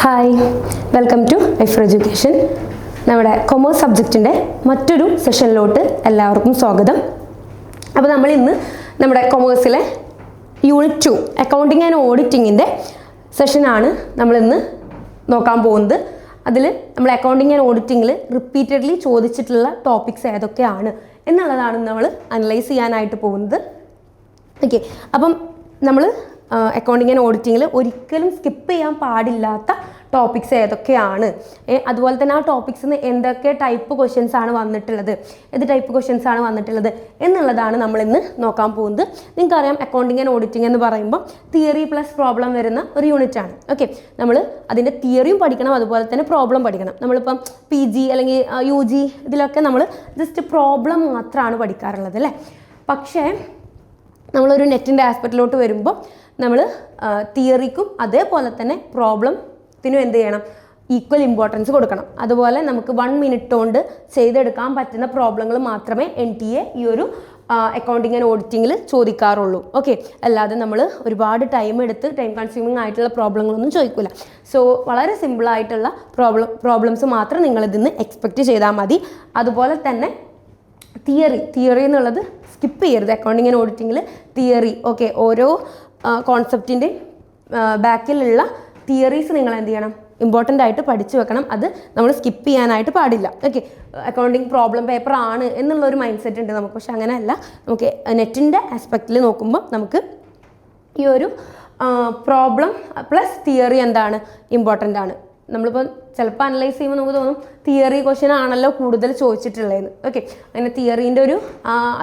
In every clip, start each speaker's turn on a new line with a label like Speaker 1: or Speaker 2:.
Speaker 1: Hi, welcome to Aifer education. നമ്മുടെ commerce സബ്ജക്റ്റിൻ്റെ മറ്റൊരു സെഷനിലോട്ട് എല്ലാവർക്കും സ്വാഗതം. അപ്പോൾ നമ്മൾ ഇന്ന് നമ്മുടെ കൊമേഴ്സിലെ യൂണിറ്റ് 2 അക്കൗണ്ടിങ് ആൻഡ് ഓഡിറ്റിങ്ങിൻ്റെ സെഷനാണ് നമ്മളിന്ന് നോക്കാൻ പോകുന്നത്. അതിൽ നമ്മൾ അക്കൗണ്ടിങ് ആൻഡ് ഓഡിറ്റിങ്ങിൽ റിപ്പീറ്റഡ്ലി ചോദിച്ചിട്ടുള്ള ടോപ്പിക്സ് ഏതൊക്കെയാണ് എന്നുള്ളതാണ് നമ്മൾ അനലൈസ് ചെയ്യാനായിട്ട് പോകുന്നത്. ഓക്കെ, അപ്പം നമ്മൾ അക്കൗണ്ടിങ് ആൻഡ് ഓഡിറ്റിങ്ങിൽ ഒരിക്കലും സ്കിപ്പ് ചെയ്യാൻ പാടില്ലാത്ത ടോപ്പിക്സ് ഏതൊക്കെയാണ്, അതുപോലെ തന്നെ ആ ടോപ്പിക്സിന് എന്തൊക്കെ ടൈപ്പ് ക്വസ്റ്റ്യൻസ് ആണ് വന്നിട്ടുള്ളത്, ഏത് ടൈപ്പ് ക്വസ്റ്റ്യൻസ് ആണ് വന്നിട്ടുള്ളത് എന്നുള്ളതാണ് നമ്മളിന്ന് നോക്കാൻ പോകുന്നത്. നിങ്ങൾക്കറിയാം, അക്കൗണ്ടിങ് ആൻഡ് ഓഡിറ്റിംഗ് എന്ന് പറയുമ്പോൾ തിയറി പ്ലസ് പ്രോബ്ലം വരുന്ന ഒരു യൂണിറ്റ് ആണ്. ഓക്കെ, നമ്മൾ അതിൻ്റെ തിയറിയും പഠിക്കണം, അതുപോലെ തന്നെ പ്രോബ്ലം പഠിക്കണം. നമ്മളിപ്പം PG അല്ലെങ്കിൽ UG ഇതിലൊക്കെ നമ്മൾ ജസ്റ്റ് പ്രോബ്ലം മാത്രമാണ് പഠിക്കാറുള്ളത് അല്ലേ. പക്ഷേ നമ്മളൊരു നെറ്റിൻ്റെ ആസ്പെക്റ്റിലോട്ട് വരുമ്പോൾ നമ്മൾ തിയറിക്കും അതേപോലെ തന്നെ പ്രോബ്ലത്തിനും എന്ത് ചെയ്യണം, ഈക്വൽ ഇമ്പോർട്ടൻസ് കൊടുക്കണം. അതുപോലെ നമുക്ക് 1 മിനിറ്റ് കൊണ്ട് ചെയ്തെടുക്കാൻ പറ്റുന്ന പ്രോബ്ലങ്ങൾ മാത്രമേ NTA ഈ ഒരു അക്കൗണ്ടിങ് ആൻഡ് ഓഡിറ്റിങ്ങിൽ ചോദിക്കാറുള്ളൂ. ഓക്കെ, അല്ലാതെ നമ്മൾ ഒരുപാട് ടൈം കൺസ്യൂമിങ് ആയിട്ടുള്ള പ്രോബ്ലങ്ങളൊന്നും ചോദിക്കില്ല. സോ വളരെ സിമ്പിളായിട്ടുള്ള പ്രോബ്ലംസ് മാത്രം നിങ്ങളിതിന്ന് എക്സ്പെക്റ്റ് ചെയ്താൽ മതി. അതുപോലെ തന്നെ തിയറി എന്നുള്ളത് സ്കിപ്പ് ചെയ്യരുത്. അക്കൗണ്ടിങ് ആൻഡ് ഓഡിറ്റിങ്ങിൽ തിയറി, ഓക്കെ, ഓരോ കോൺസെപ്റ്റിൻ്റെ ബാക്കിലുള്ള തിയറീസ് നിങ്ങൾ എന്ത് ചെയ്യണം, ഇമ്പോർട്ടൻ്റ് ആയിട്ട് പഠിച്ചു വെക്കണം. അത് നമ്മൾ സ്കിപ്പ് ചെയ്യാനായിട്ട് പാടില്ല. ഓക്കെ, അക്കൗണ്ടിങ് പ്രോബ്ലം പേപ്പർ ആണ് എന്നുള്ളൊരു മൈൻഡ് സെറ്റ് ഉണ്ട് നമുക്ക്. പക്ഷെ അങ്ങനെയല്ല, നമുക്ക് നെറ്റിൻ്റെ ആസ്പെക്റ്റിൽ നോക്കുമ്പോൾ നമുക്ക് ഈ ഒരു പ്രോബ്ലം പ്ലസ് തിയറി എന്താണ്, ഇമ്പോർട്ടൻ്റ് ആണ്. നമ്മളിപ്പോൾ ചിലപ്പോൾ അനലൈസ് ചെയ്യുമ്പോൾ നമുക്ക് തോന്നും തിയറി ക്വസ്റ്റ്യൻ ആണല്ലോ കൂടുതൽ ചോദിച്ചിട്ടുള്ളതെന്ന്. ഓക്കെ, അങ്ങനെ തിയറീൻ്റെ ഒരു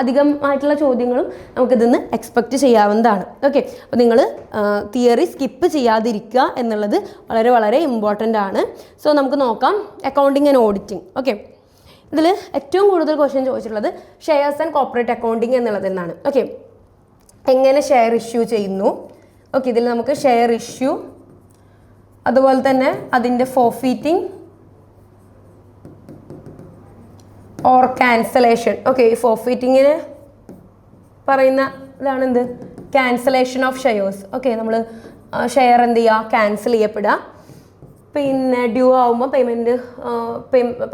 Speaker 1: അധികമായിട്ടുള്ള ചോദ്യങ്ങളും നമുക്കിതിന്ന് എക്സ്പെക്റ്റ് ചെയ്യാവുന്നതാണ്. ഓക്കെ, അപ്പോൾ നിങ്ങൾ തിയറി സ്കിപ്പ് ചെയ്യാതിരിക്കുക എന്നുള്ളത് വളരെ വളരെ ഇമ്പോർട്ടൻ്റ് ആണ്. സോ നമുക്ക് നോക്കാം അക്കൗണ്ടിങ് ആൻഡ് ഓഡിറ്റിംഗ്. ഓക്കെ, ഇതിൽ ഏറ്റവും കൂടുതൽ ക്വസ്റ്റ്യൻ ചോദിച്ചിട്ടുള്ളത് ഷെയർസ് ആൻഡ് കോർപ്പറേറ്റ് അക്കൗണ്ടിങ് എന്നുള്ളതിൽ നിന്നാണ്. ഓക്കെ, എങ്ങനെ ഷെയർ ഇഷ്യൂ ചെയ്യുന്നു. ഓക്കെ, ഇതിൽ നമുക്ക് ഷെയർ ഇഷ്യൂ, അതുപോലെ തന്നെ അതിൻ്റെ ഫോർഫീറ്റിംഗ് ഓർ ക്യാൻസലേഷൻ. ഓക്കെ, ഈ ഫോർഫീറ്റിങ്ങിന് പറയുന്ന ഇതാണ് എന്ത്, ക്യാൻസലേഷൻ ഓഫ് ഷെയർസ്. ഓക്കെ, നമ്മൾ ഷെയർ എന്ത് ചെയ്യുക, ക്യാൻസൽ ചെയ്യപ്പെടുക. പിന്നെ ഡ്യൂ ആകുമ്പോൾ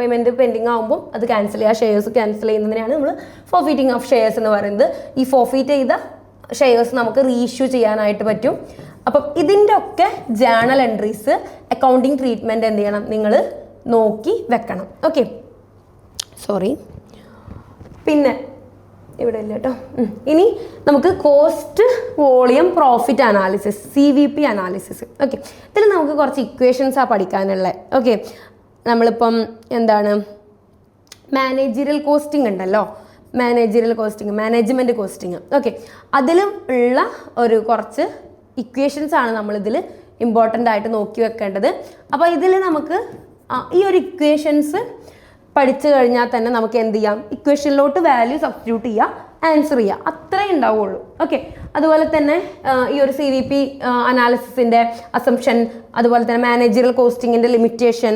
Speaker 1: പേയ്മെൻറ്റ് പെൻഡിങ് ആകുമ്പോൾ അത് ക്യാൻസൽ ചെയ്യുക, ഷെയർസ് ക്യാൻസൽ ചെയ്യുന്നതിനാണ് നമ്മൾ ഫോർഫീറ്റിംഗ് ഓഫ് ഷെയർസ് എന്ന് പറയുന്നത്. ഈ ഫോർഫീറ്റ് ചെയ്ത ഷെയർസ് നമുക്ക് റീഇഷ്യൂ ചെയ്യാനായിട്ട് പറ്റും. അപ്പം ഇതിൻ്റെ ഒക്കെ ജേണൽ എൻട്രീസ്, അക്കൗണ്ടിങ് ട്രീറ്റ്മെൻറ്റ് എന്ത് ചെയ്യണം, നിങ്ങൾ നോക്കി വെക്കണം. ഓക്കെ, സോറി, പിന്നെ ഇവിടെ ഇല്ല കേട്ടോ. ഇനി നമുക്ക് cost volume profit analysis, CVP analysis. Okay, ഇതിൽ നമുക്ക് കുറച്ച് ഇക്വേഷൻസാണ് പഠിക്കാനുള്ളത്. ഓക്കെ, നമ്മളിപ്പം എന്താണ് മാനേജറിയൽ കോസ്റ്റിംഗ് ഉണ്ടല്ലോ, മാനേജ്മെൻറ്റ് കോസ്റ്റിംഗ്. ഓക്കെ, അതിലും ഉള്ള ഒരു കുറച്ച് ഇക്വേഷൻസ് ആണ് നമ്മളിതിൽ ഇമ്പോർട്ടൻ്റ് ആയിട്ട് നോക്കി വെക്കേണ്ടത്. അപ്പോൾ ഇതിൽ നമുക്ക് ഈ ഒരു ഇക്വേഷൻസ് പഠിച്ചു കഴിഞ്ഞാൽ തന്നെ നമുക്ക് എന്ത് ചെയ്യാം, ഇക്വേഷനിലോട്ട് വാല്യൂ സബ്സ്റ്റിറ്റ്യൂട്ട് ചെയ്യുക, ആൻസർ ചെയ്യുക, അത്രേ ഉണ്ടാവുള്ളൂ. ഓക്കെ, അതുപോലെ തന്നെ ഈ ഒരു CVP അനാലിസിസിൻ്റെ അസംഷൻ, അതുപോലെ തന്നെ മാനേജറിയൽ കോസ്റ്റിങ്ങിൻ്റെ ലിമിറ്റേഷൻ,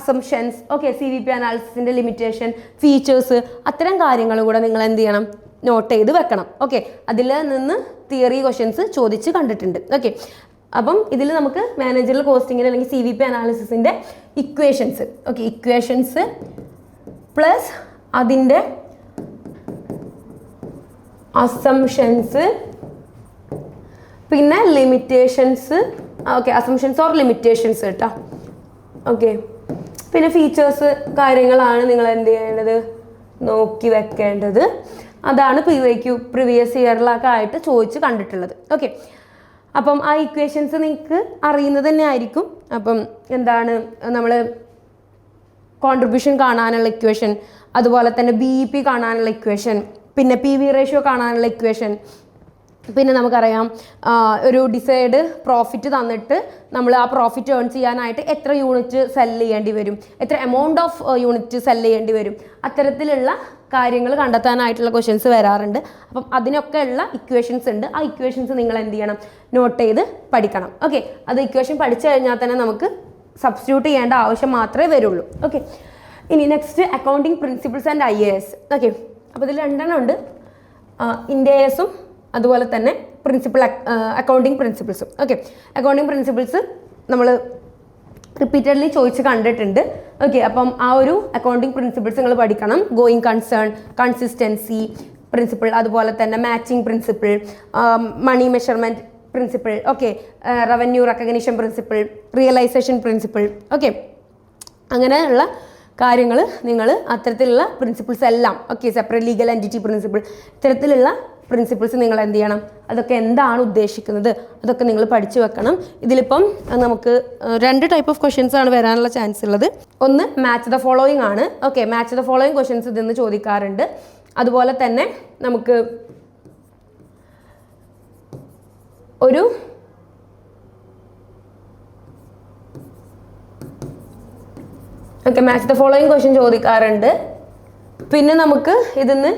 Speaker 1: അസംഷൻസ്, ഓക്കെ, CVP അനാലിസിസിൻ്റെ ലിമിറ്റേഷൻ, ഫീച്ചേഴ്സ്, അത്തരം കാര്യങ്ങൾ കൂടെ നിങ്ങൾ എന്ത് ചെയ്യണം, നോട്ട് ചെയ്ത് വെക്കണം. ഓക്കെ, അതിൽ നിന്ന് തിയറി ക്വസ്റ്റ്യൻസ് ചോദിച്ച് കണ്ടിട്ടുണ്ട്. ഓക്കെ, അപ്പം ഇതിൽ നമുക്ക് മാനേജറിയൽ കോസ്റ്റിങ്ങിൻ്റെ അല്ലെങ്കിൽ CVP അനാലിസിസിൻ്റെ ഇക്വേഷൻസ്, ഓക്കെ, ഇക്വേഷൻസ് പ്ലസ് അതിൻ്റെ അസംഷൻസ്, പിന്നെ limitations. Okay, assumptions or limitations കേട്ടോ. ഓക്കെ, പിന്നെ ഫീച്ചേഴ്സ് കാര്യങ്ങളാണ് നിങ്ങൾ എന്ത് ചെയ്യേണ്ടത്, നോക്കി വെക്കേണ്ടത്. അതാണ് പ്രീവിയസ് ഇയറിലൊക്കെ ആയിട്ട് ചോദിച്ച് കണ്ടിട്ടുള്ളത്. ഓക്കെ, അപ്പം ആ ഇക്വേഷൻസ് നിങ്ങൾക്ക് അറിയുന്നത് തന്നെ ആയിരിക്കും. അപ്പം എന്താണ്, നമ്മൾ കോൺട്രിബ്യൂഷൻ കാണാനുള്ള ഇക്വേഷൻ, അതുപോലെ തന്നെ BEP കാണാനുള്ള ഇക്വേഷൻ, പിന്നെ PV റേഷ്യോ കാണാനുള്ള ഇക്വേഷൻ, പിന്നെ നമുക്കറിയാം ഒരു ഡിസൈഡ് പ്രോഫിറ്റ് തന്നിട്ട് നമ്മൾ ആ പ്രോഫിറ്റ് ഏൺ ചെയ്യാനായിട്ട് എത്ര യൂണിറ്റ് സെല് ചെയ്യേണ്ടി വരും, എത്ര എമൗണ്ട് ഓഫ് യൂണിറ്റ് സെല് ചെയ്യേണ്ടി വരും, അത്തരത്തിലുള്ള കാര്യങ്ങൾ കണ്ടെത്താനായിട്ടുള്ള ക്വസ്റ്റ്യൻസ് വരാറുണ്ട്. അപ്പം അതിനൊക്കെ ഉള്ള ഇക്വേഷൻസ് ഉണ്ട്. ആ ഇക്വേഷൻസ് നിങ്ങൾ എന്ത് ചെയ്യണം, നോട്ട് ചെയ്ത് പഠിക്കണം. ഓക്കെ, അത് ഇക്വേഷൻ പഠിച്ചു കഴിഞ്ഞാൽ തന്നെ നമുക്ക് സബ്സ്റ്റിറ്റ്യൂട്ട് ചെയ്യേണ്ട ആവശ്യം മാത്രമേ വരുള്ളൂ. ഓക്കെ, ഇനി next accounting principles and IAS. Okay, അപ്പോൾ ഇതിൽ 2 ഉണ്ട്, IND-ASഉം അതുപോലെ തന്നെ അക്കൗണ്ടിങ് പ്രിൻസിപ്പിൾസും. ഓക്കെ, അക്കൗണ്ടിങ് പ്രിൻസിപ്പിൾസ് നമ്മൾ റിപ്പീറ്റഡ്ലി ചോദിച്ച് കണ്ടിട്ടുണ്ട്. ഓക്കെ, അപ്പം ആ ഒരു അക്കൗണ്ടിങ് പ്രിൻസിപ്പിൾസ് നിങ്ങൾ പഠിക്കണം. ഗോയിങ് കൺസേൺ, കൺസിസ്റ്റൻസി പ്രിൻസിപ്പിൾ, അതുപോലെ തന്നെ matching principle, money measurement principle, okay, revenue recognition principle, realisation principle, okay, അങ്ങനെയുള്ള കാര്യങ്ങൾ നിങ്ങൾ അത്തരത്തിലുള്ള പ്രിൻസിപ്പിൾസ് എല്ലാം, okay, separate legal entity principle, ഇത്തരത്തിലുള്ള പ്രിൻസിപ്പിൾസ് നിങ്ങൾ എന്ത് ചെയ്യണം, അതൊക്കെ എന്താണ് ഉദ്ദേശിക്കുന്നത് അതൊക്കെ നിങ്ങൾ പഠിച്ചു വെക്കണം. ഇതിലിപ്പം നമുക്ക് 2 ടൈപ്പ് ഓഫ് ക്വസ്റ്റ്യൻസ് ആണ് വരാനുള്ള ചാൻസ് ഉള്ളത്. ഒന്ന് മാച്ച് ദ ഫോളോയിങ് ആണ്. Okay, match the following questions ഇതിന്ന് ചോദിക്കാറുണ്ട്. അതുപോലെ തന്നെ നമുക്ക് ഒരു മാച്ച് ദ ഫോളോയിങ് ക്വസ്റ്റ്യൻ ചോദിക്കാറുണ്ട്. പിന്നെ നമുക്ക് ഇതിന്ന്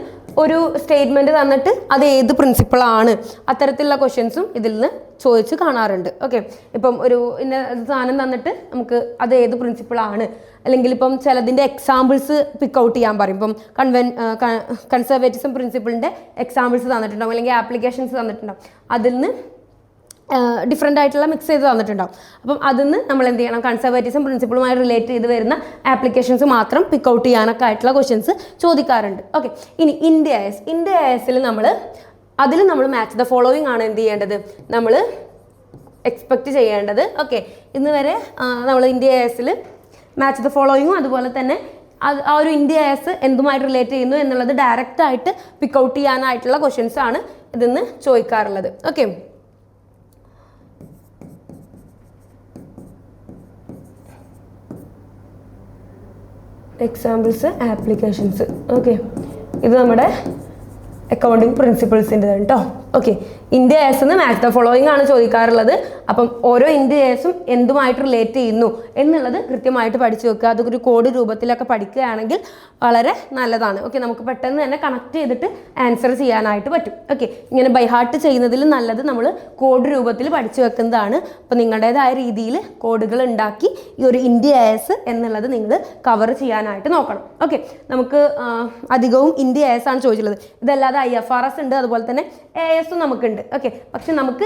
Speaker 1: ഒരു സ്റ്റേറ്റ്മെൻറ്റ് തന്നിട്ട് അത് ഏത് പ്രിൻസിപ്പിളാണ്, അത്തരത്തിലുള്ള ക്വസ്റ്റ്യൻസും ഇതിൽ നിന്ന് ചോദിച്ച് കാണാറുണ്ട്. ഓക്കെ, ഇപ്പം ഒരു ഇന്ന സാധനം തന്നിട്ട് നമുക്ക് അത് ഏത് പ്രിൻസിപ്പിളാണ്, അല്ലെങ്കിൽ ഇപ്പം ചിലതിൻ്റെ എക്സാമ്പിൾസ് പിക്ക് ഔട്ട് ചെയ്യാൻ പറയും. ഇപ്പം കൺസർവേറ്റിസം പ്രിൻസിപ്പിളിൻ്റെ എക്സാമ്പിൾസ് തന്നിട്ടുണ്ടാവും, അല്ലെങ്കിൽ ആപ്ലിക്കേഷൻസ് തന്നിട്ടുണ്ടാവും, അതിൽ നിന്ന് ഡിഫറെൻ്റ് ആയിട്ടുള്ള മിക്സ് ചെയ്ത് തന്നിട്ടുണ്ടാവും. അപ്പം അതിന്ന് നമ്മൾ എന്ത് ചെയ്യണം, കൺസർവേറ്റിസം പ്രിൻസിപ്പിളുമായി റിലേറ്റ് ചെയ്ത് വരുന്ന ആപ്ലിക്കേഷൻസ് മാത്രം പിക്ക് ഔട്ട് ചെയ്യാനൊക്കെ ആയിട്ടുള്ള ക്വസ്റ്റ്യൻസ് ചോദിക്കാറുണ്ട്. ഓക്കെ, ഇനി ഇന്ത്യ എസിൽ അതിൽ നമ്മൾ മാച്ച് ദ ഫോളോയിങ് ആണ് എന്ത് ചെയ്യേണ്ടത്, നമ്മൾ എക്സ്പെക്റ്റ് ചെയ്യേണ്ടത്. ഓക്കെ, ഇന്ന് വരെ നമ്മൾ ഇന്ത്യ എസിൽ മാച്ച് ദ ഫോളോയിങ്ങും അതുപോലെ തന്നെ ആ ഒരു ഇന്ത്യ എസ് എന്തുമായിട്ട് റിലേറ്റ് ചെയ്യുന്നു എന്നുള്ളത് ഡയറക്റ്റായിട്ട് പിക്ക് ഔട്ട് ചെയ്യാനായിട്ടുള്ള ക്വസ്റ്റ്യൻസ് ആണ് ഇതിന്ന് ചോദിക്കാറുള്ളത്. Okay, examples, applications. ഓക്കെ, ഇത് നമ്മുടെ അക്കൗണ്ടിങ് പ്രിൻസിപ്പിൾസിൻ്റെ കേട്ടോ. ഓക്കെ, ഇന്ത്യ എസ് എന്ന് മാച്ച് ദ ഫോളോയിങ് ആണ് ചോദിക്കാറുള്ളത്. അപ്പം ഓരോ ഇന്ത്യ എസും എന്തുമായിട്ട് റിലേറ്റ് ചെയ്യുന്നു എന്നുള്ളത് കൃത്യമായിട്ട് പഠിച്ചു വെക്കുക. അതൊരു കോഡ് രൂപത്തിലൊക്കെ പഠിക്കുകയാണെങ്കിൽ വളരെ നല്ലതാണ്. ഓക്കെ, നമുക്ക് പെട്ടെന്ന് തന്നെ കണക്ട് ചെയ്തിട്ട് ആൻസർ ചെയ്യാനായിട്ട് പറ്റും. ഓക്കെ, ഇങ്ങനെ ബൈ ഹാർട്ട് ചെയ്യുന്നതിലും നല്ലത് നമ്മൾ കോഡ് രൂപത്തിൽ പഠിച്ചു വെക്കുന്നതാണ്. അപ്പോൾ നിങ്ങളുടേതായ രീതിയിൽ കോഡുകൾ ഉണ്ടാക്കി ഈ ഒരു ഇന്ത്യ എസ് എന്നുള്ളത് നിങ്ങൾ കവർ ചെയ്യാനായിട്ട് നോക്കണം. ഓക്കെ, നമുക്ക് അധികവും ഇന്ത്യ എസ് ആണ് ചോദിച്ചിട്ടുള്ളത്. ഇതല്ലാതെ IFRS ഉണ്ട്, അതുപോലെ തന്നെ AS നമുക്കുണ്ട്. ഓക്കെ, പക്ഷെ നമുക്ക്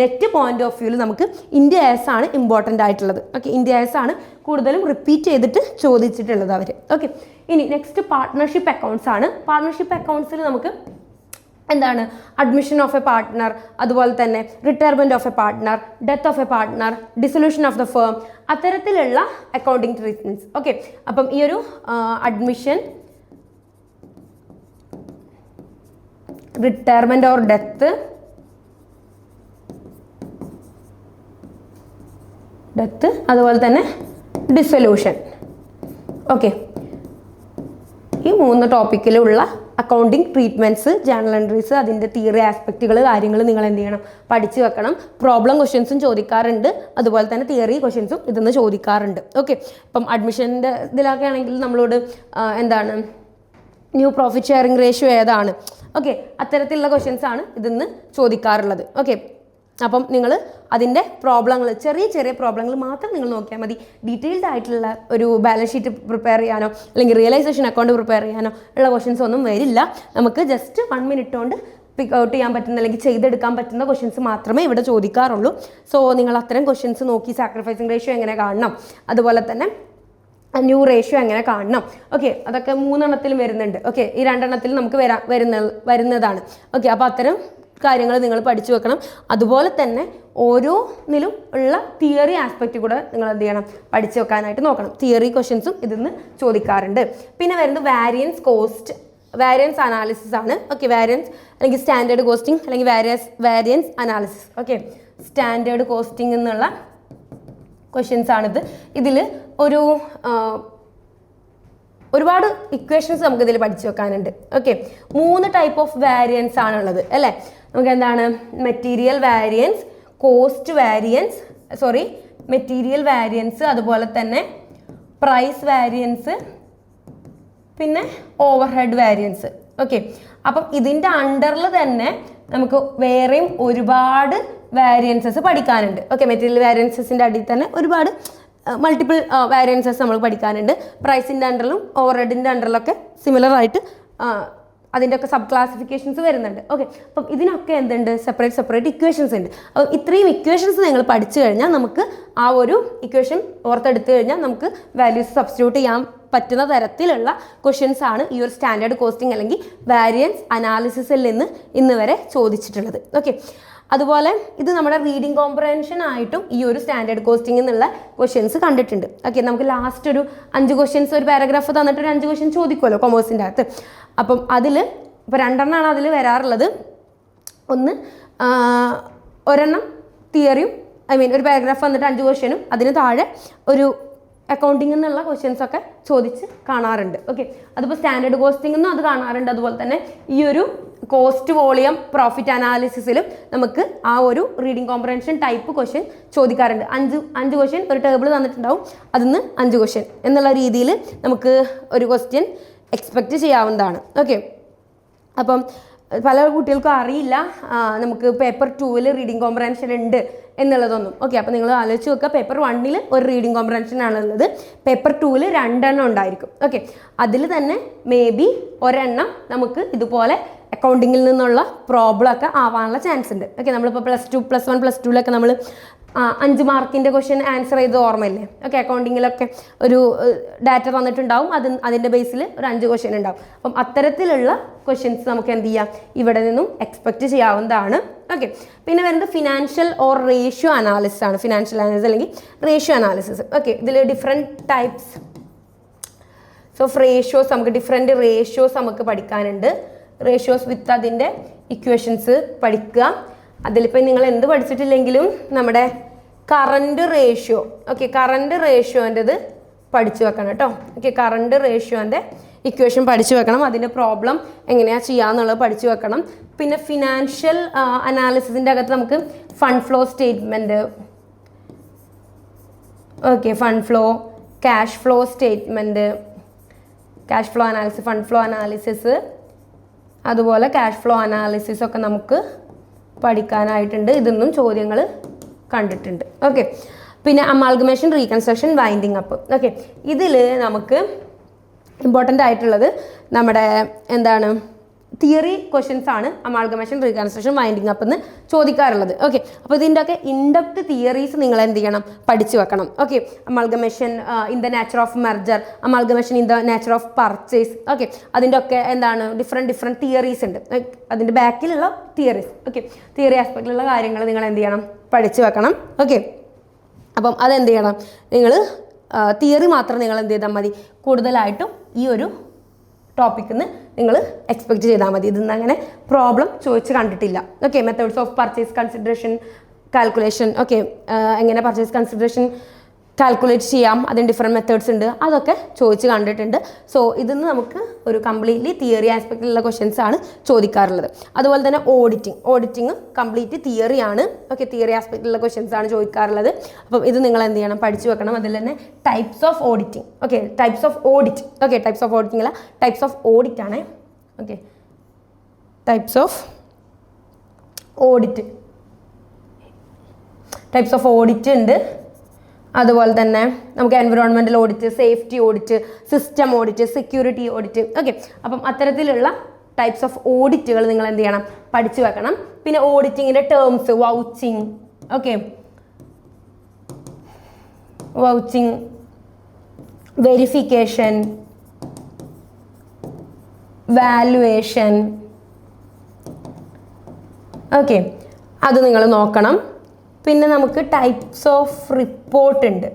Speaker 1: നെറ്റ് പോയിന്റ് ഓഫ് വ്യൂവിൽ നമുക്ക് ഇന്ത്യ എസ് ആണ് ഇമ്പോർട്ടൻ്റ് ആയിട്ടുള്ളത്. ഓക്കെ, ഇന്ത്യ എസ് ആണ് കൂടുതലും റിപ്പീറ്റ് ചെയ്തിട്ട് ചോദിച്ചിട്ടുള്ളത് അവർ. ഓക്കെ, ഇനി നെക്സ്റ്റ് പാർട്ട്ണർഷിപ്പ് അക്കൗണ്ട്സ് ആണ്. പാർട്ട്ണർഷിപ്പ് അക്കൗണ്ട്സിൽ നമുക്ക് എന്താണ്, അഡ്മിഷൻ ഓഫ് എ പാർട്ട്ണർ, അതുപോലെ തന്നെ retirement of A partner, death of A partner, dissolution of the firm, അത്തരത്തിലുള്ള അക്കൗണ്ടിങ് ട്രീറ്റ്മെൻറ്റ്സ്. ഓക്കെ, അപ്പം ഈ ഒരു അഡ്മിഷൻ, റിട്ടയർമെൻറ്റ് ഓർ ഡെത്ത്, അതുപോലെ തന്നെ ഡിസൊല്യൂഷൻ. ഓക്കെ, ഈ 3 ടോപ്പിക്കിലുള്ള അക്കൗണ്ടിങ് ട്രീറ്റ്മെൻറ്റ്സ്, ജേണൽ എൻട്രീസ്, അതിൻ്റെ തിയറി ആസ്പെക്റ്റുകൾ, കാര്യങ്ങൾ നിങ്ങൾ എന്ത് ചെയ്യണം, പഠിച്ചു വെക്കണം. പ്രോബ്ലം ക്വസ്റ്റ്യൻസും ചോദിക്കാറുണ്ട്, അതുപോലെ തന്നെ തിയറി ക്വസ്റ്റ്യൻസും ഇതിന്ന് ചോദിക്കാറുണ്ട്. ഓക്കെ, ഇപ്പം അഡ്മിഷൻ്റെ ഇതിലൊക്കെ ആണെങ്കിൽ നമ്മളോട് എന്താണ്, ന്യൂ പ്രോഫിറ്റ് ഷെയറിംഗ് റേഷ്യോ ഏതാണ്, ഓക്കെ, അത്തരത്തിലുള്ള ക്വസ്റ്റ്യൻസ് ആണ് ഇതിന്ന് ചോദിക്കാറുള്ളത്. ഓക്കെ, അപ്പം നിങ്ങൾ അതിൻ്റെ പ്രോബ്ലങ്ങൾ, ചെറിയ പ്രോബ്ലങ്ങൾ മാത്രം നിങ്ങൾ നോക്കിയാൽ മതി. ഡീറ്റെയിൽഡ് ആയിട്ടുള്ള ഒരു ബാലൻസ് ഷീറ്റ് പ്രിപ്പയർ ചെയ്യാനോ അല്ലെങ്കിൽ റിയലൈസേഷൻ അക്കൗണ്ട് പ്രിപ്പയർ ചെയ്യാനോ ഉള്ള ക്വസ്റ്റ്യൻസ് ഒന്നും വരില്ല. നമുക്ക് ജസ്റ്റ് 1 മിനിറ്റ് കൊണ്ട് പിക്ക് ഔട്ട് ചെയ്യാൻ പറ്റുന്ന അല്ലെങ്കിൽ ചെയ്തെടുക്കാൻ പറ്റുന്ന ക്വസ്റ്റ്യൻസ് മാത്രമേ ഇവിടെ ചോദിക്കാറുള്ളൂ. സോ നിങ്ങൾ അത്തരം ക്വസ്റ്റ്യൻസ് നോക്കി സാക്രിഫൈസിങ് റേഷ്യോ എങ്ങനെ കാണണം, അതുപോലെ തന്നെ ന്യൂ റേഷ്യോ എങ്ങനെ കാണണം, ഓക്കെ, അതൊക്കെ 3 എണ്ണത്തിലും വരുന്നുണ്ട്. ഓക്കെ, ഈ 2 എണ്ണത്തിൽ നമുക്ക് വരുന്നതാണ്. ഓക്കെ, അപ്പോൾ അത്തരം കാര്യങ്ങൾ നിങ്ങൾ പഠിച്ചു വെക്കണം. അതുപോലെ തന്നെ ഓരോന്നിലും ഉള്ള തിയറി ആസ്പെക്റ്റ് കൂടെ നിങ്ങൾ എന്ത് ചെയ്യണം, പഠിച്ചു വെക്കാനായിട്ട് നോക്കണം. തിയറി ക്വസ്റ്റ്യൻസും ഇതിന്ന് ചോദിക്കാറുണ്ട്. പിന്നെ വരുന്നത് വാരിയൻസ് അനാലിസിസ് ആണ്. ഓക്കെ, വാരിയൻസ് അല്ലെങ്കിൽ സ്റ്റാൻഡേർഡ് കോസ്റ്റിംഗ് അല്ലെങ്കിൽ variance analysis. Okay, standard costing എന്നുള്ള ക്വസ്റ്റ്യൻസ് ആണിത്. ഇതിൽ ഒരുപാട് ഇക്വേഷൻസ് നമുക്ക് ഇതിൽ പഠിച്ചു വെക്കാനുണ്ട്. ഓക്കെ, 3 ടൈപ്പ് ഓഫ് വാരിയൻസ് ആണുള്ളത് അല്ലേ. നമുക്ക് എന്താണ്, മെറ്റീരിയൽ വാരിയൻസ്, അതുപോലെ തന്നെ പ്രൈസ് വാരിയൻസ്, പിന്നെ ഓവർഹെഡ് വാരിയൻസ്. ഓക്കെ, അപ്പം ഇതിൻ്റെ അണ്ടറിൽ തന്നെ നമുക്ക് വേറെയും ഒരുപാട് വാരിയൻസസ് പഠിക്കാനുണ്ട്. ഓക്കെ, മെറ്റീരിയൽ വാരിയൻസസിൻ്റെ അടിയിൽ തന്നെ ഒരുപാട് മൾട്ടിപ്പിൾ വാരിയൻസസ് നമ്മൾ പഠിക്കാനുണ്ട്. പ്രൈസിൻ്റെ അണ്ടറിലും ഓവർഹെഡിൻ്റെ അണ്ടറിലൊക്കെ സിമിലർ ആയിട്ട് അതിൻ്റെയൊക്കെ സബ് ക്ലാസിഫിക്കേഷൻസ് വരുന്നുണ്ട്. ഓക്കെ, അപ്പം ഇതിനൊക്കെ എന്തുണ്ട്, സെപ്പറേറ്റ് ഇക്വേഷൻസ് ഉണ്ട്. അപ്പം ഇത്രയും ഇക്വേഷൻസ് നിങ്ങൾ പഠിച്ചു കഴിഞ്ഞാൽ നമുക്ക് ആ ഒരു ഇക്വേഷൻ ഓർത്തെടുത്തു കഴിഞ്ഞാൽ നമുക്ക് വാല്യൂസ് സബ്സ്റ്റിറ്റ്യൂട്ട് ചെയ്യാൻ പറ്റുന്ന തരത്തിലുള്ള ക്വസ്റ്റ്യൻസ് ആണ് ഈ ഒരു സ്റ്റാൻഡേർഡ് കോസ്റ്റിംഗ് അല്ലെങ്കിൽ വാരിയൻസ് അനാലിസിസിൽ നിന്ന് ഇന്ന് വരെ ചോദിച്ചിട്ടുള്ളത്. ഓക്കെ, അതുപോലെ ഇത് നമ്മുടെ റീഡിംഗ് കോംപ്രഹെൻഷൻ ആയിട്ടും ഈ ഒരു സ്റ്റാൻഡേർഡ് കോസ്റ്റിംഗ് എന്നുള്ള ക്വസ്റ്റ്യൻസ് കണ്ടിട്ടുണ്ട്. ഓക്കെ, നമുക്ക് ലാസ്റ്റ് ഒരു 5 ക്വസ്റ്റ്യൻസ് ഒരു പാരഗ്രാഫ് തന്നിട്ട് ഒരു 5 ക്വസ്റ്റ്യൻ ചോദിക്കുമല്ലോ കൊമേഴ്സിൻ്റെ അകത്ത്. അപ്പം അതിൽ ഇപ്പോൾ 2 അതിൽ വരാറുള്ളത്. ഒന്ന് ഒരെണ്ണം തിയറിയും ഒരു പാരഗ്രാഫ് വന്നിട്ട് 5 ക്വസ്റ്റ്യനും അതിന് താഴെ ഒരു അക്കൗണ്ടിംഗ് എന്നുള്ള ക്വസ്റ്റ്യൻസൊക്കെ ചോദിച്ച് കാണാറുണ്ട്. ഓക്കെ, അതിപ്പോൾ സ്റ്റാൻഡേർഡ് കോസ്റ്റിംഗ് എന്നും അത് കാണാറുണ്ട്. അതുപോലെ തന്നെ ഈ ഒരു കോസ്റ്റ് വോളിയം പ്രോഫിറ്റ് അനാലിസിസിലും നമുക്ക് ആ ഒരു റീഡിംഗ് കോംപ്രഹെൻഷൻ ടൈപ്പ് ക്വസ്റ്റ്യൻ ചോദിക്കാറുണ്ട്. 5 ക്വസ്റ്റ്യൻ ഒരു ടേബിൾ തന്നിട്ടുണ്ടാവും, അതിൽ നിന്ന് 5 ക്വസ്റ്റ്യൻ എന്നുള്ള രീതിയിൽ നമുക്ക് ഒരു ക്വസ്റ്റ്യൻ എക്സ്പെക്റ്റ് ചെയ്യാവുന്നതാണ്. ഓക്കെ, അപ്പം പല കുട്ടികൾക്കും അറിയില്ല നമുക്ക് പേപ്പർ 2 റീഡിംഗ് കോംപ്രഹെൻഷൻ ഉണ്ട് എന്നുള്ളതൊന്നും. ഓക്കെ, അപ്പോൾ നിങ്ങൾ ആലോചിച്ച് നോക്കുക, പേപ്പർ 1 ഒരു റീഡിംഗ് കോംപ്രഹെൻഷൻ ആണുള്ളത്, പേപ്പർ 2 2 ഉണ്ടായിരിക്കും. ഓക്കെ, അതിൽ തന്നെ മേ ബി ഒരെണ്ണം നമുക്ക് ഇതുപോലെ അക്കൗണ്ടിങ്ങിൽ നിന്നുള്ള പ്രോബ്ലം ഒക്കെ ആവാനുള്ള ചാൻസ് ഉണ്ട്. ഓക്കെ, നമ്മളിപ്പോൾ +2 +1 +2 നമ്മൾ 5 മാർക്കിൻ്റെ ക്വസ്റ്റ്യൻ ആൻസർ ചെയ്ത് ഓർമ്മയില്ലേ? ഓക്കെ, അക്കൗണ്ടിങ്ങിലൊക്കെ ഒരു ഡാറ്റ തന്നിട്ടുണ്ടാവും, അതിൻ്റെ ബേസിൽ ഒരു 5 ക്വസ്റ്റ്യൻ ഉണ്ടാവും. അപ്പം അത്തരത്തിലുള്ള ക്വസ്റ്റ്യൻസ് നമുക്ക് എന്ത് ചെയ്യാം, ഇവിടെ നിന്നും എക്സ്പെക്റ്റ് ചെയ്യാവുന്നതാണ്. ഓക്കെ, പിന്നെ വരുന്നത് ഫിനാൻഷ്യൽ ഓർ റേഷ്യോ അനാലിസിസ് ആണ്. ഫിനാൻഷ്യൽ അനാലിസിസ് അല്ലെങ്കിൽ റേഷ്യോ അനാലിസിസ്. ഓക്കെ, ഇതിൽ ഡിഫറെൻറ്റ് ടൈപ്സ് ഓഫ് റേഷ്യോസ്, നമുക്ക് ഡിഫറെൻറ്റ് റേഷ്യോസ് നമുക്ക് പഠിക്കാനുണ്ട്. റേഷ്യോസ് വിത്ത് അതിൻ്റെ ഇക്വേഷൻസ് പഠിക്കുക. അതിലിപ്പോൾ നിങ്ങൾ എന്ത് പഠിച്ചിട്ടില്ലെങ്കിലും നമ്മുടെ കറണ്ട് റേഷ്യോ, ഓക്കെ, കറണ്ട് റേഷ്യോൻ്റെത് പഠിച്ചു വെക്കണം കേട്ടോ. ഓക്കെ, കറണ്ട് റേഷ്യോൻ്റെ ഇക്വേഷൻ പഠിച്ചു വെക്കണം, അതിൻ്റെ പ്രോബ്ലം എങ്ങനെയാണ് ചെയ്യാന്നുള്ളത് പഠിച്ചു വെക്കണം. പിന്നെ ഫിനാൻഷ്യൽ അനാലിസിസിൻ്റെ അകത്ത് നമുക്ക് fund flow statement, okay, fund flow, cash flow statement, cash flow analysis, fund flow analysis, അതുപോലെ ക്യാഷ് ഫ്ലോ അനാലിസിസ് ഒക്കെ നമുക്ക് പഠിക്കാനായിട്ടുണ്ട്. ഇതൊന്നും ചോദ്യങ്ങൾ കണ്ടിട്ടുണ്ട്. ഓക്കെ, പിന്നെ amalgamation, reconstruction, winding up. Okay, ഇതിൽ നമുക്ക് ഇമ്പോർട്ടൻ്റ് ആയിട്ടുള്ളത് നമ്മുടെ എന്താണ് തിയറി ക്വസ്റ്റ്യൻസ് ആണ് അമാൽഗമേഷൻ, റീകൺസ്ട്രക്ഷൻ, വൈൻഡിങ് അപ്പ് എന്ന് ചോദിക്കാറുള്ളത്. ഓക്കെ, അപ്പോൾ ഇതിൻ്റെ ഒക്കെ ഇൻഡെപ്ത് തിയറീസ് നിങ്ങൾ എന്ത് ചെയ്യണം, പഠിച്ചു വെക്കണം. Okay, amalgamation in the nature of merger, amalgamation in the nature of purchase. Okay, അതിൻ്റെ ഒക്കെ എന്താണ് ഡിഫറെൻറ്റ് തിയറീസ് ഉണ്ട്, അതിൻ്റെ ബാക്കിലുള്ള തിയറീസ്. ഓക്കെ, തിയറി ആസ്പെക്റ്റിലുള്ള കാര്യങ്ങൾ നിങ്ങൾ എന്ത് ചെയ്യണം, പഠിച്ചു വെക്കണം. ഓക്കെ, അപ്പം അതെന്ത് ചെയ്യണം, നിങ്ങൾ തിയറി മാത്രം നിങ്ങൾ എന്ത് ചെയ്താൽ മതി, കൂടുതലായിട്ടും ഈ ഒരു ടോപ്പിക്കിൽ നിന്ന് നിങ്ങൾ എക്സ്പെക്റ്റ് ചെയ്താൽ മതി. ഇതിന്ന് അങ്ങനെ പ്രോബ്ലം ചോദിച്ച് കണ്ടിട്ടില്ല. Okay, methods of purchase consideration calculation. Okay, എങ്ങനെ പർച്ചേസ് കൺസിഡറേഷൻ കാൽക്കുലേറ്റ് ചെയ്യാം, അതിന് ഡിഫറെൻറ്റ് മെത്തേഡ്സ് ഉണ്ട്, അതൊക്കെ ചോദിച്ച് കണ്ടിട്ടുണ്ട്. സോ ഇതിന്ന് നമുക്ക് ഒരു കംപ്ലീറ്റ്ലി തിയറി ആസ്പെക്റ്റിലുള്ള ക്വസ്റ്റ്യൻസ് ആണ് ചോദിക്കാറുള്ളത്. അതുപോലെ തന്നെ ഓഡിറ്റിങ് കംപ്ലീറ്റ് തിയറിയാണ്. ഓക്കെ, തിയറി ആസ്പെക്റ്റിലുള്ള ക്വസ്റ്റ്യൻസ് ആണ് ചോദിക്കാറുള്ളത്. അപ്പം ഇത് നിങ്ങൾ എന്ത് ചെയ്യണം, പഠിച്ചു വെക്കണം. അതിൽ തന്നെ types of auditing. Okay, types of audit. Okay, types of auditing അല്ല, ടൈപ്സ് ഓഫ് ഓഡിറ്റ് ആണ്. ഓക്കെ, ടൈപ്സ് ഓഫ് ഓഡിറ്റ് ഉണ്ട്. അതുപോലെ തന്നെ നമുക്ക് environmental audit, safety audit, system audit, security audit. Okay, അപ്പം അത്തരത്തിലുള്ള ടൈപ്സ് ഓഫ് ഓഡിറ്റുകൾ നിങ്ങൾ എന്ത് ചെയ്യണം, പഠിച്ചു വെക്കണം. പിന്നെ ഓഡിറ്റിങ്ങിൻ്റെ terms, vouching. Okay, vouching, verification, valuation. Okay, അത് നിങ്ങൾ നോക്കണം. പിന്നെ നമുക്ക് ടൈപ്സ് ഓഫ് റിപ്പോർട്ട് ഉണ്ട്,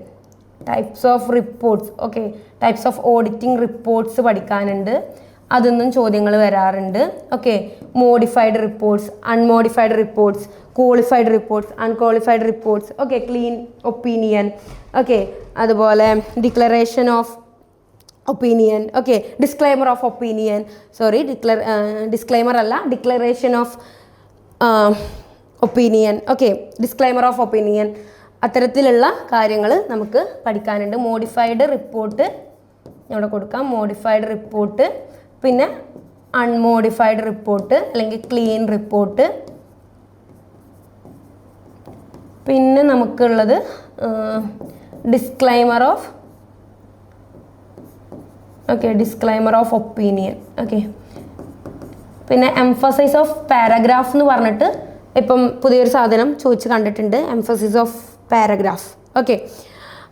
Speaker 1: types of reports. Okay, types of auditing reports പഠിക്കാനുണ്ട്, അതൊന്നും ചോദ്യങ്ങൾ വരാറുണ്ട്. ഓക്കെ, modified reports, unmodified reports, qualified reports, unqualified reports. Okay, clean opinion. Okay, അതുപോലെ declaration of opinion. Okay, disclaimer of opinion, sorry disclaimer അല്ല, declaration of opinion. Okay, disclaimer of opinion, അത്തരത്തിലുള്ള കാര്യങ്ങൾ നമുക്ക് പഠിക്കാനുണ്ട്. മോഡിഫൈഡ് റിപ്പോർട്ട് ഇവിടെ കൊടുക്കാം, മോഡിഫൈഡ് റിപ്പോർട്ട്, പിന്നെ unmodified report അല്ലെങ്കിൽ ക്ലീൻ റിപ്പോർട്ട്. പിന്നെ നമുക്കുള്ളത് ഡിസ്ക്ലൈമർ ഓഫ് ഒപ്പീനിയൻ. ഓക്കെ, പിന്നെ എംഫസൈസ് ഓഫ് പാരഗ്രാഫ് എന്ന് പറഞ്ഞിട്ട് ഇപ്പം പുതിയൊരു സാധനം ചോദിച്ച് കണ്ടിട്ടുണ്ട്, എംഫസിസ് ഓഫ് പാരഗ്രാഫ്. ഓക്കെ,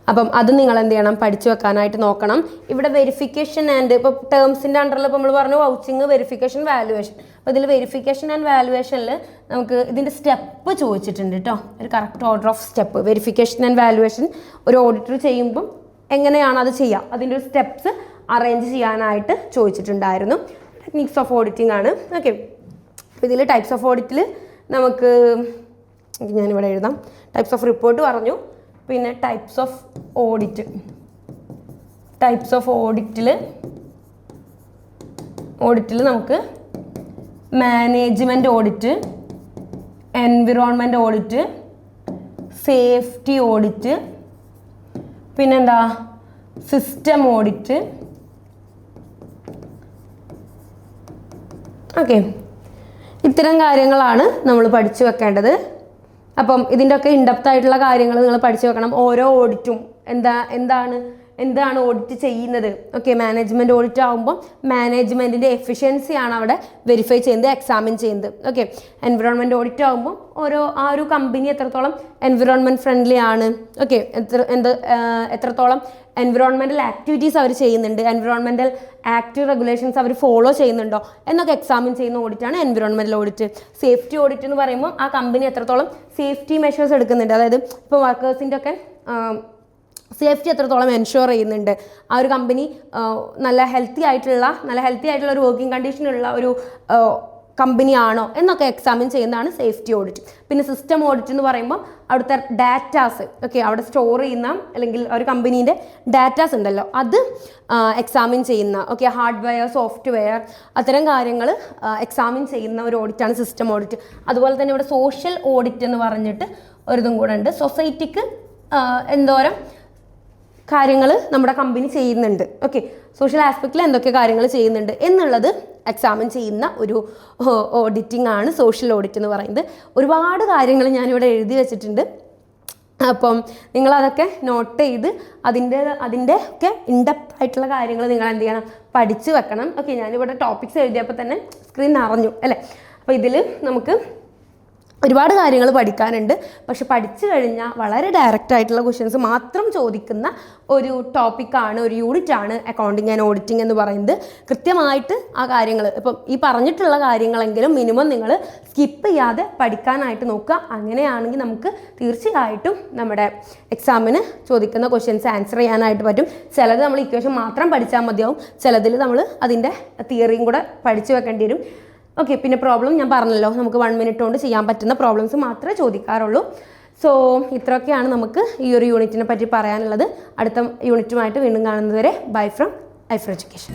Speaker 1: അപ്പം അത് നിങ്ങൾ എന്ത് ചെയ്യണം, പഠിച്ചു വെക്കാനായിട്ട് നോക്കണം. ഇവിടെ വെരിഫിക്കേഷൻ ആൻഡ് ഇപ്പോൾ ടേംസിൻ്റെ അണ്ടറിൽ ഇപ്പോൾ നമ്മൾ പറഞ്ഞു വൗച്ചിങ്, വെരിഫിക്കേഷൻ, വാല്യുവേഷൻ. അപ്പോൾ ഇതിൽ വെരിഫിക്കേഷൻ ആൻഡ് വാല്യുവേഷനിൽ നമുക്ക് ഇതിൻ്റെ സ്റ്റെപ്പ് ചോദിച്ചിട്ടുണ്ട് കേട്ടോ, ഒരു correct order of step. Verification and valuation ഒരു ഓഡിറ്റർ ചെയ്യുമ്പം എങ്ങനെയാണ് അത് ചെയ്യുക, അതിൻ്റെ ഒരു സ്റ്റെപ്സ് അറേഞ്ച് ചെയ്യാനായിട്ട് ചോദിച്ചിട്ടുണ്ടായിരുന്നു. ടെക്നിക്സ് ഓഫ് ഓഡിറ്റിംഗ് ആണ്. ഓക്കെ, അപ്പോൾ ഇതിൽ ടൈപ്സ് ഓഫ് ഓഡിറ്റിൽ നമുക്ക് ഞാനിവിടെ എഴുതാം. ടൈപ്സ് ഓഫ് റിപ്പോർട്ട് പറഞ്ഞു, പിന്നെ types of audit. Types of ഓഡിറ്റിൽ നമുക്ക് management audit, environment audit, safety audit, പിന്നെന്താ സിസ്റ്റം ഓഡിറ്റ്. ഓക്കെ, ഇത്തരം കാര്യങ്ങളാണ് നമ്മൾ പഠിച്ചു വെക്കേണ്ടത്. അപ്പം ഇതിൻ്റെയൊക്കെ ഇൻഡെപ്ത് ആയിട്ടുള്ള കാര്യങ്ങൾ നിങ്ങൾ പഠിച്ചു വെക്കണം. ഓരോ ഓഡിറ്റും എന്താണ് ഓഡിറ്റ് ചെയ്യുന്നത്. ഓക്കെ, മാനേജ്മെൻറ്റ് ഓഡിറ്റ് ആകുമ്പോൾ മാനേജ്മെൻറ്റിൻ്റെ എഫിഷ്യൻസിയാണ് അവിടെ വെരിഫൈ ചെയ്യുന്നത്, എക്സാമിൻ ചെയ്യുന്നത്. ഓക്കെ, എൻവിറോൺമെൻറ്റ് ഓഡിറ്റ് ആകുമ്പോൾ ആ ഒരു കമ്പനി എത്രത്തോളം എൻവിറോൺമെൻറ്റ് ഫ്രണ്ട്ലി ആണ്, ഓക്കെ, എത്രത്തോളം എൻവിറോൺമെൻറ്റൽ ആക്ടിവിറ്റീസ് അവർ ചെയ്യുന്നുണ്ട്, എൻവിറോൺമെൻറ്റൽ ആക്ട് റെഗുലേഷൻസ് അവർ ഫോളോ ചെയ്യുന്നുണ്ടോ എന്നൊക്കെ എക്സാമിൻ ചെയ്യുന്ന ഓഡിറ്റാണ് എൻവിറോൺമെൻറ്റൽ ഓഡിറ്റ്. സേഫ്റ്റി ഓഡിറ്റ് എന്ന് പറയുമ്പോൾ ആ കമ്പനി എത്രത്തോളം സേഫ്റ്റി മെഷേഴ്സ് എടുക്കുന്നുണ്ട്, അതായത് ഇപ്പോൾ വർക്കേഴ്സിൻ്റെ ഒക്കെ സേഫ്റ്റി എത്രത്തോളം എൻഷുർ ചെയ്യുന്നുണ്ട്, ആ ഒരു കമ്പനി നല്ല ഹെൽത്തി ആയിട്ടുള്ള ഒരു വർക്കിംഗ് കണ്ടീഷനുള്ള ഒരു കമ്പനിയാണോ എന്നൊക്കെ എക്സാമിൻ ചെയ്യുന്നതാണ് സേഫ്റ്റി ഓഡിറ്റ്. പിന്നെ സിസ്റ്റം ഓഡിറ്റ് എന്ന് പറയുമ്പോൾ അവിടുത്തെ ഡാറ്റാസ്, ഓക്കെ, അവിടെ സ്റ്റോർ ചെയ്യുന്ന അല്ലെങ്കിൽ ഒരു കമ്പനീൻ്റെ ഡാറ്റാസ് ഉണ്ടല്ലോ അത് എക്സാമിൻ ചെയ്യുന്ന, ഓക്കെ, ഹാർഡ്വെയർ, സോഫ്റ്റ്വെയർ, അത്തരം കാര്യങ്ങൾ എക്സാമിൻ ചെയ്യുന്ന ഒരു ഓഡിറ്റാണ് സിസ്റ്റം ഓഡിറ്റ്. അതുപോലെ തന്നെ ഇവിടെ സോഷ്യൽ ഓഡിറ്റ് എന്ന് പറഞ്ഞിട്ട് ഒരിതും കൂടെ ഉണ്ട്. സൊസൈറ്റിക്ക് എന്തോരം കാര്യങ്ങൾ നമ്മുടെ കമ്പനി ചെയ്യുന്നുണ്ട്, ഓക്കെ, സോഷ്യൽ ആസ്പെക്റ്റിൽ എന്തൊക്കെ കാര്യങ്ങൾ ചെയ്യുന്നുണ്ട് എന്നുള്ളത് എക്സാമിൻ ചെയ്യുന്ന ഒരു ഓഡിറ്റിംഗ് ആണ് സോഷ്യൽ ഓഡിറ്റ് എന്ന് പറയുന്നത്. ഒരുപാട് കാര്യങ്ങൾ ഞാനിവിടെ എഴുതി വെച്ചിട്ടുണ്ട്. അപ്പം നിങ്ങളതൊക്കെ നോട്ട് ചെയ്ത് അതിൻ്റെ ഒക്കെ ഇൻഡെപ്ത് ആയിട്ടുള്ള കാര്യങ്ങൾ നിങ്ങൾ എന്ത് ചെയ്യണം, പഠിച്ച് വെക്കണം. ഓക്കെ, ഞാനിവിടെ ടോപ്പിക്സ് എഴുതിയപ്പോൾ തന്നെ സ്ക്രീൻ നിറഞ്ഞു അല്ലേ. അപ്പോൾ ഇതിൽ നമുക്ക് ഒരുപാട് കാര്യങ്ങൾ പഠിക്കാനുണ്ട്. പക്ഷെ പഠിച്ചു കഴിഞ്ഞാൽ വളരെ ഡയറക്റ്റ് ആയിട്ടുള്ള ക്വസ്റ്റ്യൻസ് മാത്രം ചോദിക്കുന്ന ഒരു ടോപ്പിക്കാണ്, ഒരു യൂണിറ്റാണ് അക്കൗണ്ടിങ് ആൻഡ് ഓഡിറ്റിംഗ് എന്ന് പറയുന്നത്. കൃത്യമായിട്ട് ആ കാര്യങ്ങൾ ഇപ്പം ഈ പറഞ്ഞിട്ടുള്ള കാര്യങ്ങളെങ്കിലും മിനിമം നിങ്ങൾ സ്കിപ്പ് ചെയ്യാതെ പഠിക്കാനായിട്ട് നോക്കുക. അങ്ങനെയാണെങ്കിൽ നമുക്ക് തീർച്ചയായിട്ടും നമ്മുടെ എക്സാമിന് ചോദിക്കുന്ന ക്വസ്റ്റ്യൻസ് ആൻസർ ചെയ്യാനായിട്ട് പറ്റും. ചിലത് നമ്മൾ ഇക്വേഷൻ മാത്രം പഠിച്ചാൽ മതിയാവും, ചിലതിൽ നമ്മൾ അതിൻ്റെ തിയറിയും കൂടെ പഠിച്ചു വെക്കേണ്ടി വരും. ഓക്കെ, പിന്നെ പ്രോബ്ലം ഞാൻ പറഞ്ഞല്ലോ, നമുക്ക് 1 മിനിറ്റ് കൊണ്ട് ചെയ്യാൻ പറ്റുന്ന പ്രോബ്ലംസ് മാത്രമേ ചോദിക്കാറുള്ളൂ. സോ ഇത്രയൊക്കെയാണ് നമുക്ക് ഈ ഒരു യൂണിറ്റിനെ പറ്റി പറയാനുള്ളത്. അടുത്ത യൂണിറ്റുമായിട്ട് വീണ്ടും കാണുന്നതുവരെ ബൈ ഫ്രം ഐഫർ എഡ്യൂക്കേഷൻ.